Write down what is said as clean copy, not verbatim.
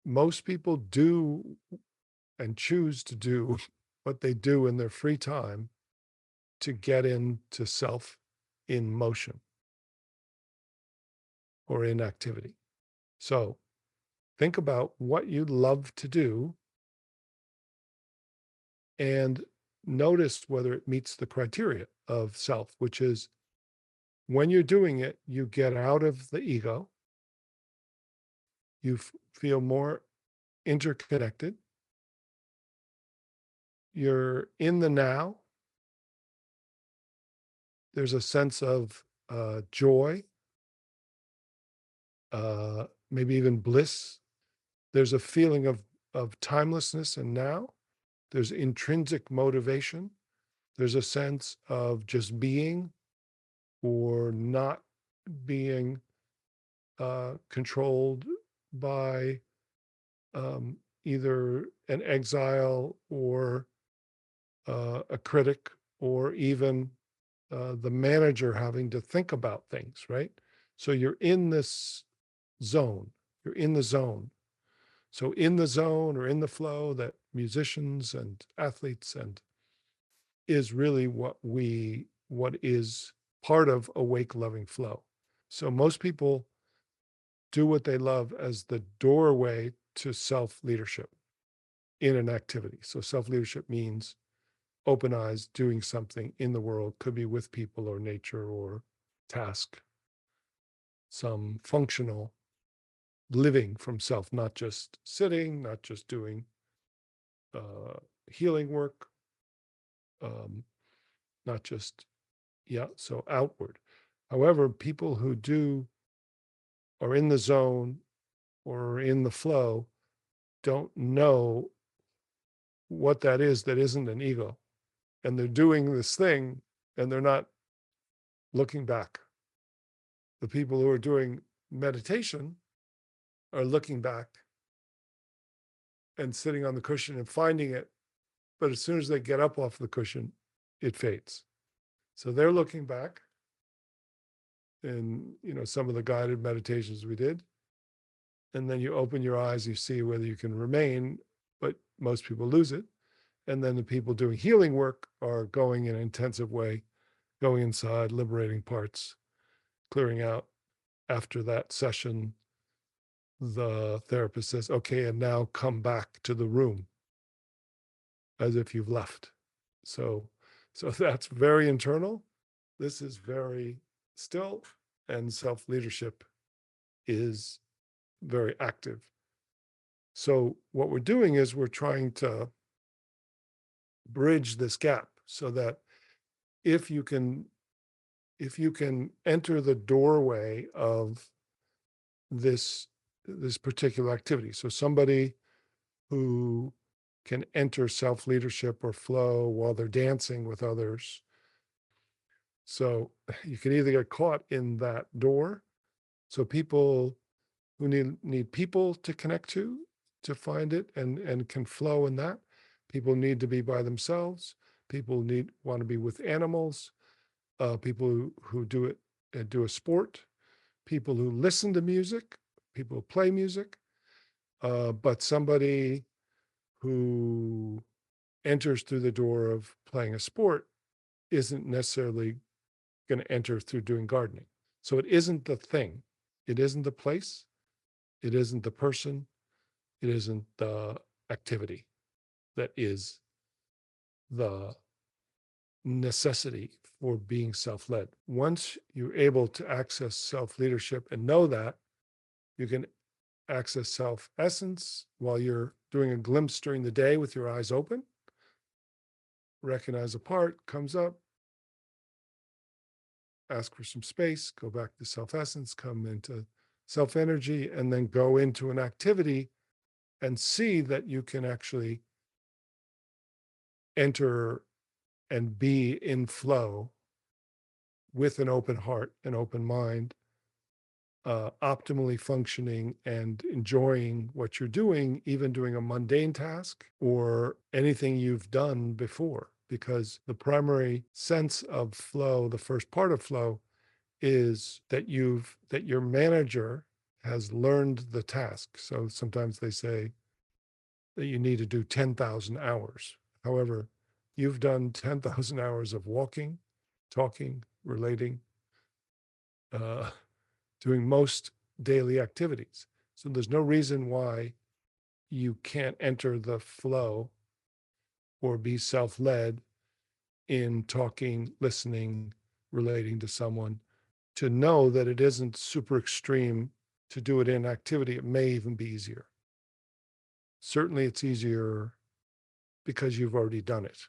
most people do and choose to do what they do in their free time to get into self in motion or in activity. So think about what you love to do and notice whether it meets the criteria of self, which is when you're doing it, you get out of the ego, you feel more interconnected, you're in the now, there's a sense of joy, maybe even bliss. There's a feeling of timelessness and now. There's intrinsic motivation. There's a sense of just being or not being controlled by either an exile or a critic or even the manager having to think about things, right? So you're in this zone, you're in the zone. So in the zone or in the flow that musicians and athletes and is really what is part of awake loving flow. So most people do what they love as the doorway to self-leadership in an activity. So self-leadership means open eyes doing something in the world, could be with people or nature or task, some functional living from self, not just sitting, not just doing healing work, um, not just, yeah, so outward. However, people who do are in the zone or in the flow don't know what that is that isn't an ego. And they're doing this thing and they're not looking back. The people who are doing meditation are looking back and sitting on the cushion and finding it. But as soon as they get up off the cushion, it fades. So they're looking back in, some of the guided meditations we did. And then you open your eyes, you see whether you can remain, but most people lose it. And then the people doing healing work are going in an intensive way, going inside, liberating parts, clearing out. After that session, the therapist says, okay, and now come back to the room as if you've left. So, so that's very internal. This is very still, and self-leadership is very active. So what we're doing is we're trying to bridge this gap so that if you can enter the doorway of this particular activity, so somebody who can enter self-leadership or flow while they're dancing with others. So you can either get caught in that door. So people who need people to connect to find it and can flow in that. People need to be by themselves. People want to be with animals. People who do it and do a sport. People who listen to music. People who play music. But somebody who enters through the door of playing a sport isn't necessarily going to enter through doing gardening. So it isn't the thing. It isn't the place. It isn't the person. It isn't the activity that is the necessity for being self-led. Once you're able to access self-leadership and know that, you can access self-essence while you're doing a glimpse during the day with your eyes open. Recognize a part, comes up, ask for some space, go back to self-essence, come into self-energy, and then go into an activity and see that you can actually enter and be in flow with an open heart, an open mind, optimally functioning and enjoying what you're doing, even doing a mundane task or anything you've done before. Because the primary sense of flow, the first part of flow, is that your manager has learned the task. So sometimes they say that you need to do 10,000 hours. However, you've done 10,000 hours of walking, talking, relating, uh, doing most daily activities. So there's no reason why you can't enter the flow or be self-led in talking, listening, relating to someone, to know that it isn't super extreme to do it in activity. It may even be easier. Certainly it's easier because you've already done it.